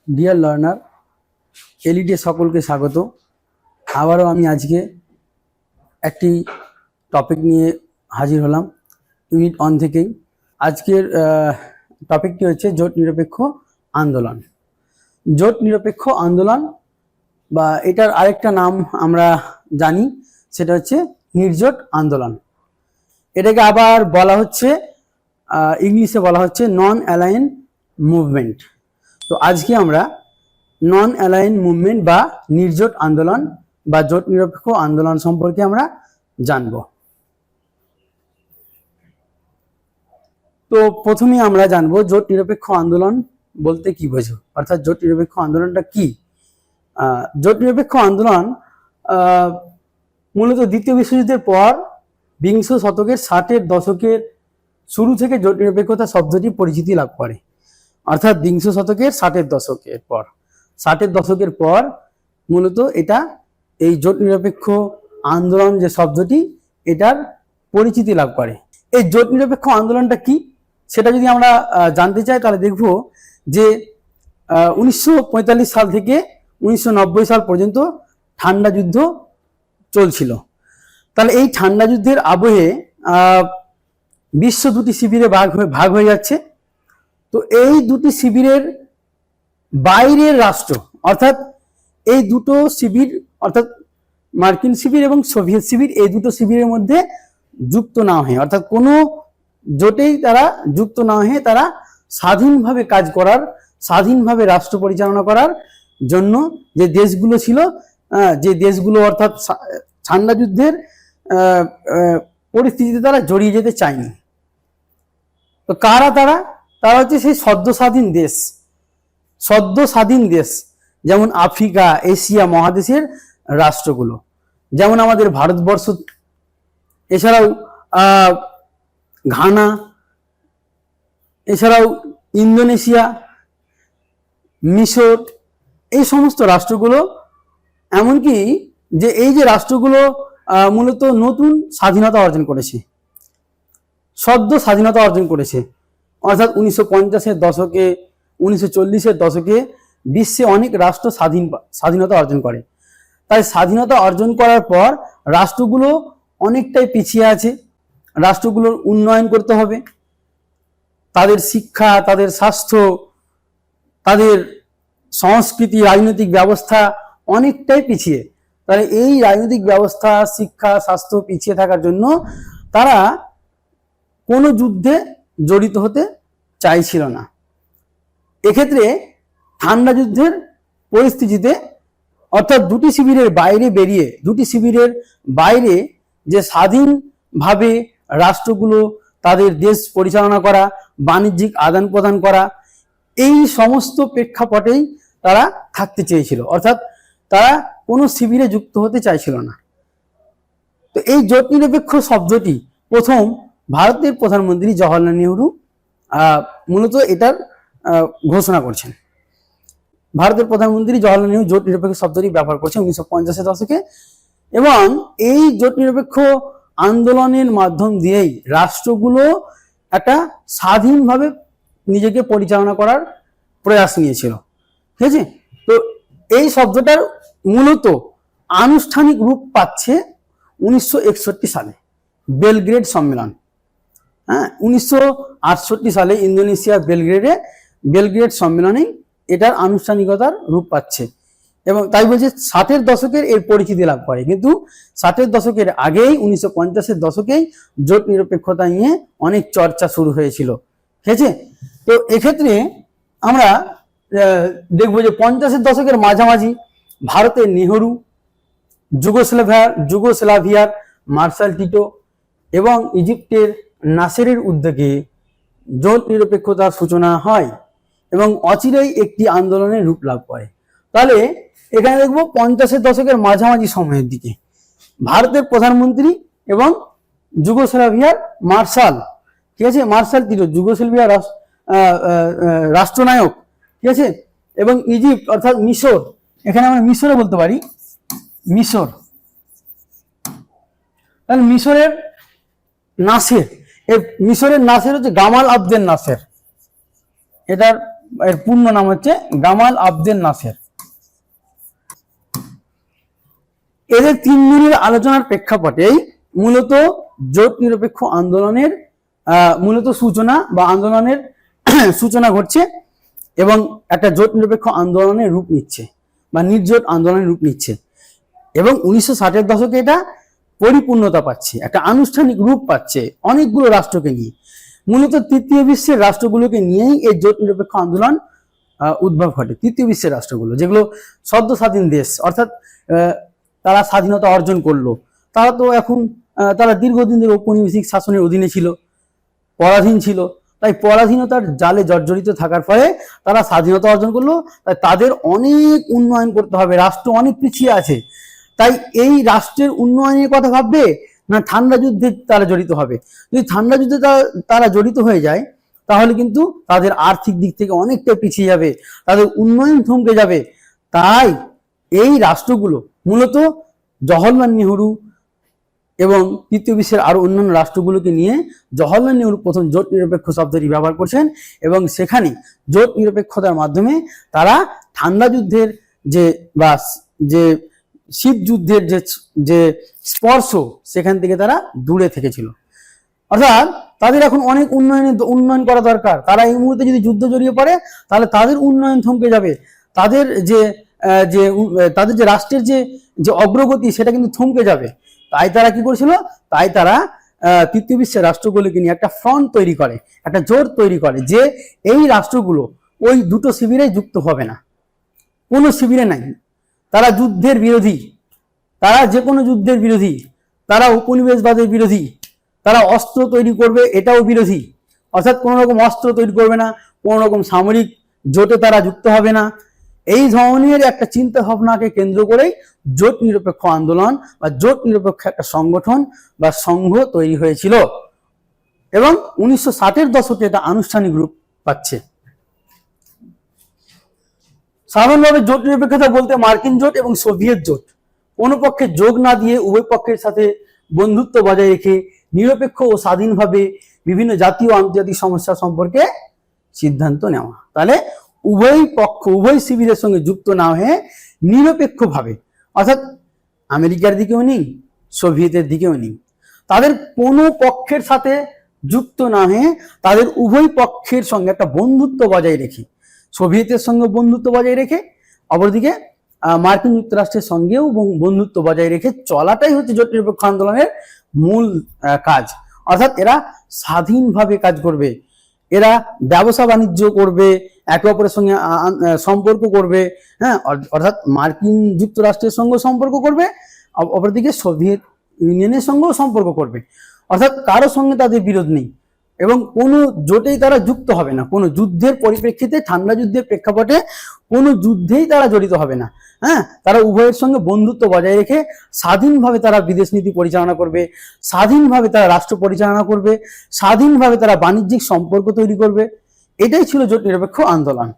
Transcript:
Deer learner, এলিটে সকলকে স্বাগত। আবারও আমি আজকে একটি টপিক নিয়ে হাজির হলাম ইউনিট 1 থেকেই। আজকের টপিকটি হচ্ছে জোট নিরপেক্ষ আন্দোলন। জোট নিরপেক্ষ আন্দোলন বা এটার আরেকটা নাম আমরা জানি, সেটা হচ্ছে নির্জোট আন্দোলন। এটাকে আবার বলা হচ্ছে, ইংলিশে বলা হচ্ছে নন অ্যালাইন মুভমেন্ট। তো আজকে আমরা নন অ্যালাইন মুভমেন্ট বা নির্জোট আন্দোলন বা জোট নিরপেক্ষ আন্দোলন সম্পর্কে আমরা জানব। তো প্রথমে আমরা জানবো জোট নিরপেক্ষ আন্দোলন বলতে কি বোঝো, অর্থাৎ জোট নিরপেক্ষ আন্দোলনটা কি। জোট নিরপেক্ষ আন্দোলন মূলত দ্বিতীয় বিশ্বযুদ্ধের পর বিংশ শতকের 60-এর দশকের শুরু থেকে জোট নিরপেক্ষতা শব্দটি পরিচিতি লাভ করে। অর্থাৎ বিংশ শতকের 60-এর দশকের পর মূলত এটা এই জোট নিরপেক্ষ আন্দোলন যে শব্দটি, এটার পরিচিতি লাভ করে। এই জোট নিরপেক্ষ আন্দোলনটা কি সেটা যদি আমরা জানতে চাই, তাহলে দেখব যে 1945 সাল থেকে 1990 সাল পর্যন্ত ঠান্ডা যুদ্ধ চলছিল। তাহলে এই ঠান্ডা যুদ্ধের আবহে বিশ্ব দুটি শিবিরে ভাগ হয়ে যাচ্ছে। তো এই দুটি শিবিরের বাইরের রাষ্ট্র, অর্থাৎ এই দুটো শিবির, অর্থাৎ মার্কিন শিবির এবং সোভিয়েত শিবির, এই দুটো শিবিরের মধ্যে যুক্ত না হয়ে, অর্থাৎ কোনো জোটেই তারা যুক্ত না হয়ে তারা স্বাধীনভাবে কাজ করার, স্বাধীনভাবে রাষ্ট্র পরিচালনা করার জন্য যে দেশগুলো ছিল, যে দেশগুলো অর্থাৎ ঠান্ডা যুদ্ধের পরিস্থিতিতে তারা জড়িয়ে যেতে চায়নি। তো কারা তারা? তারা হচ্ছে সেই সদ্য স্বাধীন দেশ, যেমন আফ্রিকা, এশিয়া মহাদেশের রাষ্ট্রগুলো, যেমন আমাদের ভারতবর্ষ, এছাড়াও ঘানা, এছাড়াও ইন্দোনেশিয়া, মিশর, এই সমস্ত রাষ্ট্রগুলো, এমনকি যে এই যে রাষ্ট্রগুলো মূলত নতুন স্বাধীনতা অর্জন করেছে, সদ্য স্বাধীনতা অর্জন করেছে, অর্থাৎ 1950-এর দশকে, 1940-এর দশকে বিশ্বে অনেক রাষ্ট্র স্বাধীনতা অর্জন করে। তাই স্বাধীনতা অর্জন করার পর রাষ্ট্রগুলো অনেকটাই পিছিয়ে আছে। রাষ্ট্রগুলোর উন্নয়ন করতে হবে, তাদের শিক্ষা, তাদের স্বাস্থ্য, তাদের সংস্কৃতি, রাজনৈতিক ব্যবস্থা অনেকটাই পিছিয়ে। তাহলে এই রাজনৈতিক ব্যবস্থা, শিক্ষা, স্বাস্থ্য পিছিয়ে থাকার জন্য তারা কোনো যুদ্ধে জড়িত হতে চাইছিল না। এক্ষেত্রে ঠান্ডা যুদ্ধের পরিস্থিতিতে, অর্থাৎ দুটি শিবিরের বাইরে যে স্বাধীনভাবে রাষ্ট্রগুলো তাদের দেশ পরিচালনা করা, বাণিজ্যিক আদান প্রদান করা, এই সমস্ত প্রেক্ষাপটেই তারা থাকতে চেয়েছিল, অর্থাৎ তারা কোনো শিবিরে যুক্ত হতে চাইছিল না। তো এই জোট নিরপেক্ষ শব্দটি প্রথম ভারতের প্রধানমন্ত্রী জওহরলাল নেহরু মূলত এটার ঘোষণা করছেন। ভারতের প্রধানমন্ত্রী জওহরলাল নেহরু জোট নিরপেক্ষ শব্দটি ব্যবহার করছেন 1950-এর দশকে, এবং এই জোট নিরপেক্ষ আন্দোলনের মাধ্যম দিয়েই রাষ্ট্রগুলো একটা স্বাধীনভাবে নিজেকে পরিচালনা করার প্রয়াস নিয়েছিল। ঠিক আছে? তো এই শব্দটার মূলত আনুষ্ঠানিক রূপ পাচ্ছে 1961 সালে বেলগ্রেড সম্মেলন। 1968 সালে ইন্দোনেশিয়ার বেলগ্রেড সম্মেলনে এটার আনুষ্ঠানিকতার রূপ পাচ্ছে, এবং তাই বলছে 60-এর দশকের এর পরিচিতি লাভ করে। কিন্তু 60-এর দশকের আগেই 1950-এর দশকেই জোট নিরপেক্ষতা নিয়ে অনেক চর্চা শুরু হয়েছিল। ঠিক আছে? তো এক্ষেত্রে আমরা দেখবো যে 50-এর দশকের মাঝামাঝি ভারতের নেহরু, যুগোস্লাভিয়ার মার্শাল টিটো এবং ইজিপ্টের নাসেরের উদ্যোগে জোট নিরপেক্ষতার সূচনা হয় এবং অচিরেই একটি আন্দোলনের রূপ লাভ করে। তাহলে এখানে দেখবো 50-এর দশকের মাঝামাঝি সময়ের দিকে ভারতের প্রধানমন্ত্রী এবং যুগোস্লাভিয়ার মার্শাল টিটো, যুগোস্লাভিয়ার রাষ্ট্রনায়ক, ঠিক আছে, এবং ইজিপ্ট অর্থাৎ মিশর, এখানে আমরা মিশরে বলতে পারি, তাহলে মিশরের নাসের হচ্ছে গামাল আবদেল নাসের, এটার এর পূর্ণ নাম হচ্ছে গামাল আবদেল নাসের। এদের 3 দিনের আলোচনার প্রেক্ষাপটেই মূলত জোট নিরপেক্ষ আন্দোলনের মূলত সূচনা বা আন্দোলনের সূচনা ঘটছে এবং একটা জোট নিরপেক্ষ আন্দোলনের রূপ নিচ্ছে বা নির্জোট আন্দোলনের রূপ নিচ্ছে এবং 1960-এর দশকে এটা পরিপূর্ণতা পাচ্ছে, একটা আনুষ্ঠানিক রূপ পাচ্ছে অনেকগুলো রাষ্ট্রকে নিয়ে। মূলত তৃতীয় বিশ্বের রাষ্ট্রগুলোকে নিয়েই এই জোট নিরপেক্ষ আন্দোলন উদ্ভব ঘটে। তৃতীয় বিশ্বের রাষ্ট্রগুলো যেগুলো সদ্য স্বাধীন দেশ, অর্থাৎ তারা স্বাধীনতা অর্জন করলো, তারা তো এখন তারা দীর্ঘদিন ধরে ঔপনিবেশিক শাসনের অধীনে ছিল, পরাধীন ছিল। তাই পরাধীনতার জালে জর্জরিত থাকার ফলে তারা স্বাধীনতা অর্জন করলো। তাই তাদের অনেক উন্নয়ন করতে হবে, রাষ্ট্র অনেক পিছিয়ে আছে। তাই এই রাষ্ট্রের উন্নয়নের কথা ভাববে না ঠান্ডা যুদ্ধে তারা জড়িত হবে? যদি ঠান্ডা যুদ্ধে তারা জড়িত হয়ে যায় তাহলে কিন্তু তাদের আর্থিক দিক থেকে অনেকটা পিছিয়ে যাবে, তাদের উন্নয়ন থমকে যাবে। তাই এই রাষ্ট্রগুলো মূলত জওহরলাল নেহরু এবং তৃতীয় বিশ্বের আরো অন্যান্য রাষ্ট্রগুলোকে নিয়ে জওহরলাল নেহরু প্রথম জোট নিরপেক্ষ শব্দটি ব্যবহার করছেন এবং সেখানে জোট নিরপেক্ষতার মাধ্যমে তারা ঠান্ডা যুদ্ধের যে শীত যুদ্ধের যে স্পর্শ সেখান থেকে তারা দূরে থেকেছিল। অর্থাৎ তাদের এখন অনেক উন্নয়ন করা দরকার। তারা এই মুহূর্তে যদি যুদ্ধ জড়িয়ে পড়ে তাহলে তাদের উন্নয়ন থমকে যাবে, তাদের যে রাষ্ট্রের যে অগ্রগতি সেটা কিন্তু থমকে যাবে। তাই তারা কি করেছিল? তাই তারা তৃতীয় বিশ্বের রাষ্ট্রগুলোকে নিয়ে একটা ফ্রন্ট তৈরি করে, একটা জোট তৈরি করে যে এই রাষ্ট্রগুলো ওই দুটো শিবিরে যুক্ত হবে না, কোনো শিবিরে নাই। তারা যুদ্ধের বিরোধী, তারা যে কোনো যুদ্ধের বিরোধী, তারা উপনিবেশবাদের বিরোধী, তারা অস্ত্র তৈরি করবে এটাও বিরোধী। অর্থাৎ কোনো রকম অস্ত্র তৈরি করবে না, কোনো রকম সামরিক জোটে তারা যুক্ত হবে না। এই ধরনের একটা চিন্তা ভাবনাকে কেন্দ্র করেই জোট নিরপেক্ষ আন্দোলন বা জোট নিরপেক্ষ একটা সংগঠন বা সংঘ তৈরি হয়েছিল এবং 1960-এর দশকে এটা আনুষ্ঠানিক রূপ পাচ্ছে। সাধারণভাবে জোট নিরপেক্ষতা বলতে মার্কিন জোট এবং সোভিয়েত জোট কোনো পক্ষে যোগ না দিয়ে উভয় পক্ষের সাথে বন্ধুত্ব বজায় রেখে নিরপেক্ষ ও স্বাধীনভাবে বিভিন্ন জাতীয় ও আন্তর্জাতিক সমস্যা সম্পর্কে সিদ্ধান্ত নেওয়া। তাহলে উভয় পক্ষ উভয় শিবিরের সঙ্গে যুক্ত না হয়ে নিরপেক্ষভাবে, অর্থাৎ আমেরিকার দিকেও নেই, সোভিয়েতের দিকেও নেই, তাদের কোনো পক্ষের সাথে যুক্ত না হয়ে তাদের উভয় পক্ষের সঙ্গে একটা বন্ধুত্ব বজায় রেখে, সোভিয়েতের সঙ্গে বন্ধুত্ব বজায় রেখে অপরদিকে মার্কিন যুক্তরাষ্ট্রের সঙ্গেও বন্ধুত্ব বজায় রেখে চলাটাই হচ্ছে জোট নিরপেক্ষ আন্দোলনের মূল কাজ। অর্থাৎ এরা স্বাধীনভাবে কাজ করবে, এরা ব্যবসা বাণিজ্য করবে, একে অপরের সঙ্গে সম্পর্ক করবে, হ্যাঁ, অর্থাৎ মার্কিন যুক্তরাষ্ট্রের সঙ্গে সম্পর্ক করবে, অপরদিকে সোভিয়েত ইউনিয়নের সঙ্গেও সম্পর্ক করবে। অর্থাৎ কারোর সঙ্গে তাদের বিরোধ নেই এবং কোনো জোটেই তারা যুক্ত হবে না, কোনো যুদ্ধের পরিপ্রেক্ষিতে, ঠান্ডা যুদ্ধের প্রেক্ষাপটে কোনো যুদ্ধেই তারা জড়িত হবে না। হ্যাঁ, তারা উভয়ের সঙ্গে বন্ধুত্ব বজায় রেখে স্বাধীনভাবে তারা বিদেশ নীতি পরিচালনা করবে, স্বাধীনভাবে তারা রাষ্ট্র পরিচালনা করবে, স্বাধীনভাবে তারা বাণিজ্যিক সম্পর্ক তৈরি করবে। এটাই ছিল জোট নিরপেক্ষ আন্দোলন।